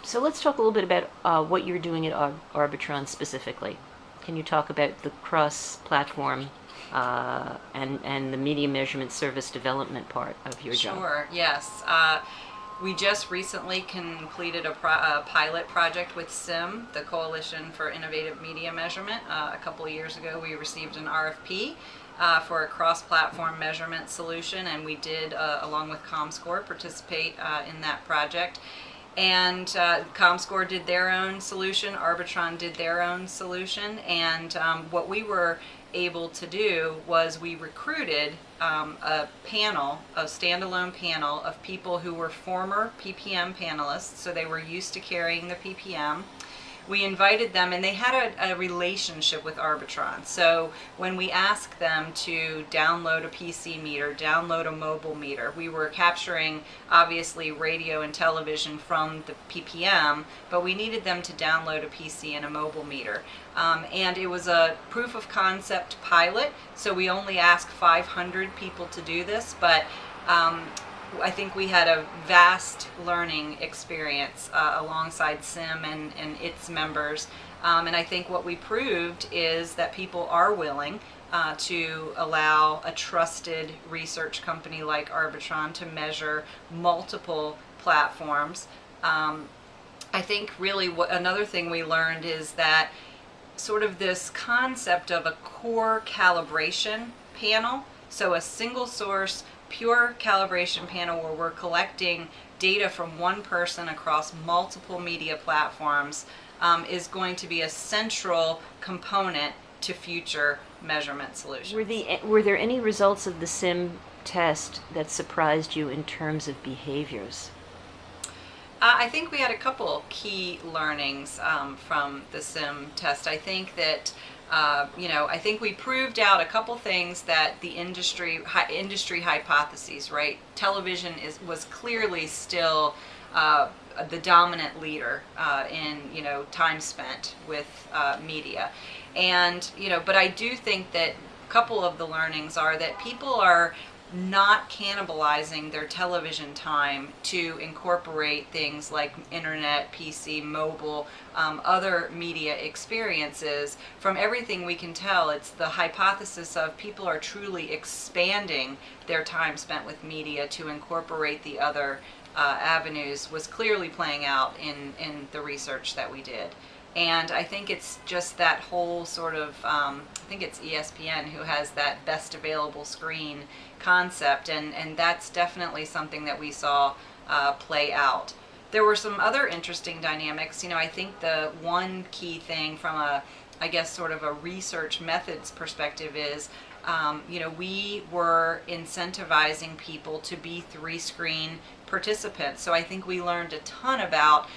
So let's talk a little bit about what you're doing at Arbitron specifically. Can you talk about the cross-platform and the media measurement service development part of your job? Sure, yes. We just recently completed a pilot project with SIM, the Coalition for Innovative Media Measurement. A couple of years ago, we received an RFP for a cross-platform measurement solution, and we did, along with ComScore, participate in that project. And ComScore did their own solution, Arbitron did their own solution, and what we were able to do was we recruited a panel, a standalone panel of people who were former PPM panelists, so they were used to carrying the PPM. We invited them, and they had a relationship with Arbitron. So when we asked them to download a PC meter, download a mobile meter, we were capturing obviously radio and television from the PPM, but we needed them to download a PC and a mobile meter. And it was a proof of concept pilot, so we only asked 500 people to do this, but I think we had a vast learning experience alongside SIM and its members. And I think what we proved is that people are willing to allow a trusted research company like Arbitron to measure multiple platforms. I think really another thing we learned is that sort of this concept of a core calibration panel, so a single source pure calibration panel where we're collecting data from one person across multiple media platforms is going to be a central component to future measurement solutions. Were there any results of the SIM test that surprised you in terms of behaviors? I think we had a couple key learnings from the SIM test. I think that I think we proved out a couple things that the industry hypotheses, right? Television was clearly still the dominant leader in time spent with media, and but I do think that a couple of the learnings are that people are not cannibalizing their television time to incorporate things like internet, PC, mobile, other media experiences. From everything we can tell, it's the hypothesis of people are truly expanding their time spent with media to incorporate the other avenues was clearly playing out in the research that we did. And I think it's just that whole sort of, I think it's ESPN who has that best available screen concept, and that's definitely something that we saw play out. There were some other interesting dynamics. I think the one key thing from I guess sort of a research methods perspective is, we were incentivizing people to be 3-screen participants. So I think we learned a ton about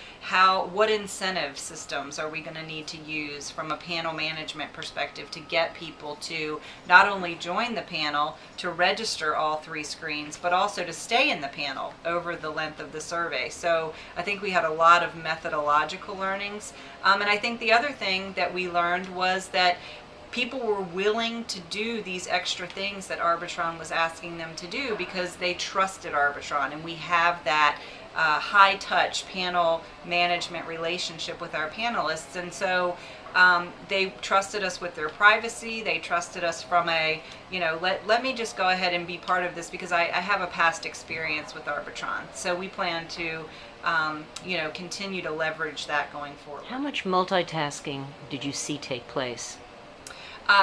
what incentive systems are we going to need to use from a panel management perspective to get people to not only join the panel, to register all 3 screens, but also to stay in the panel over the length of the survey. So I think we had a lot of methodological learnings. And I think the other thing that we learned was that people were willing to do these extra things that Arbitron was asking them to do because they trusted Arbitron, and we have that high-touch panel management relationship with our panelists, and so they trusted us with their privacy. They trusted us from let me just go ahead and be part of this because I have a past experience with Arbitron. So we plan to continue to leverage that going forward. How much multitasking did you see take place?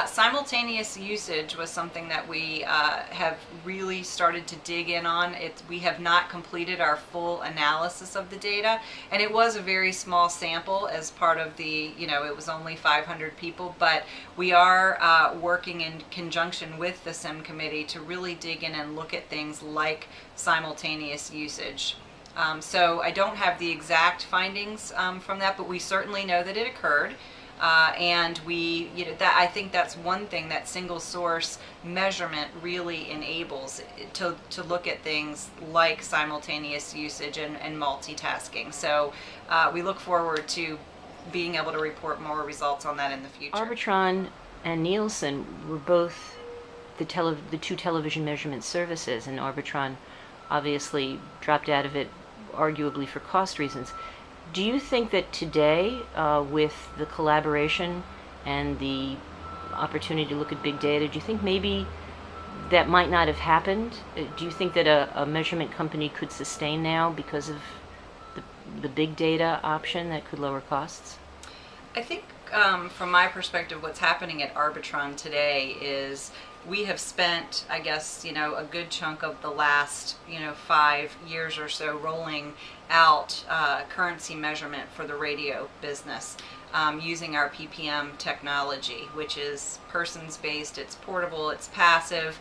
Simultaneous usage was something that we have really started to dig in on. We have not completed our full analysis of the data, and it was a very small sample as part of the, it was only 500 people, but we are working in conjunction with the SIM committee to really dig in and look at things like simultaneous usage. So I don't have the exact findings from that, but we certainly know that it occurred. And I think that's one thing that single source measurement really enables to look at things like simultaneous usage and multitasking. So we look forward to being able to report more results on that in the future. Arbitron and Nielsen were both the two television measurement services, and Arbitron obviously dropped out of it arguably for cost reasons. Do you think that today, with the collaboration and the opportunity to look at big data, do you think maybe that might not have happened? Do you think that a measurement company could sustain now because of the big data option that could lower costs? I think from my perspective, what's happening at Arbitron today is we have spent, I guess, a good chunk of the last, 5 years or so rolling out currency measurement for the radio business using our PPM technology, which is persons-based, it's portable, it's passive,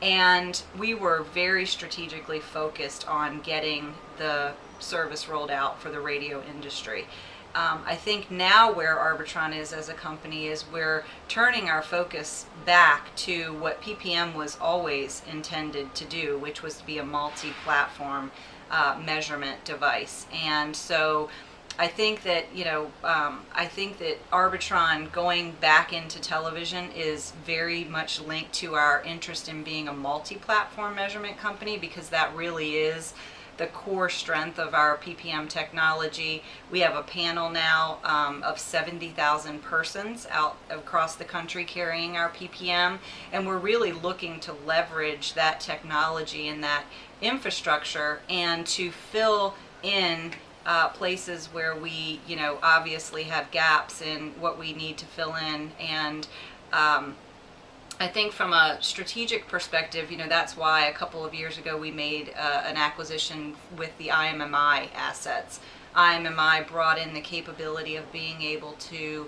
and we were very strategically focused on getting the service rolled out for the radio industry. I think now where Arbitron is as a company is we're turning our focus back to what PPM was always intended to do, which was to be a multi-platform measurement device. And so I think that Arbitron going back into television is very much linked to our interest in being a multi-platform measurement company, because that really is the core strength of our PPM technology. We have a panel now of 70,000 persons out across the country carrying our PPM, and we're really looking to leverage that technology and that infrastructure and to fill in places where we, obviously have gaps in what we need to fill in. And I think from a strategic perspective, that's why a couple of years ago we made an acquisition with the IMMI assets. IMMI brought in the capability of being able to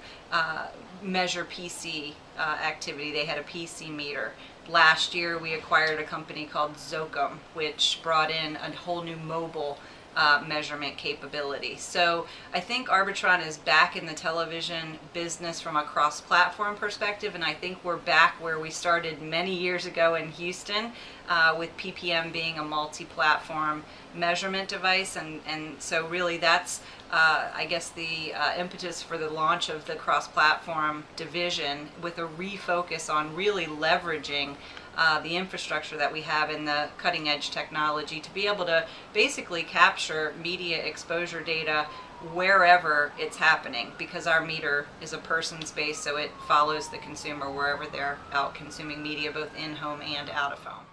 measure PC activity. They had a PC meter. Last year we acquired a company called Zocum, which brought in a whole new mobile measurement capability. So I think Arbitron is back in the television business from a cross-platform perspective, and I think we're back where we started many years ago in Houston with PPM being a multi-platform measurement device, and so really that's I guess the impetus for the launch of the cross-platform division, with a refocus on really leveraging the infrastructure that we have in the cutting edge technology to be able to basically capture media exposure data wherever it's happening, because our meter is a person's base, so it follows the consumer wherever they're out consuming media, both in home and out of home.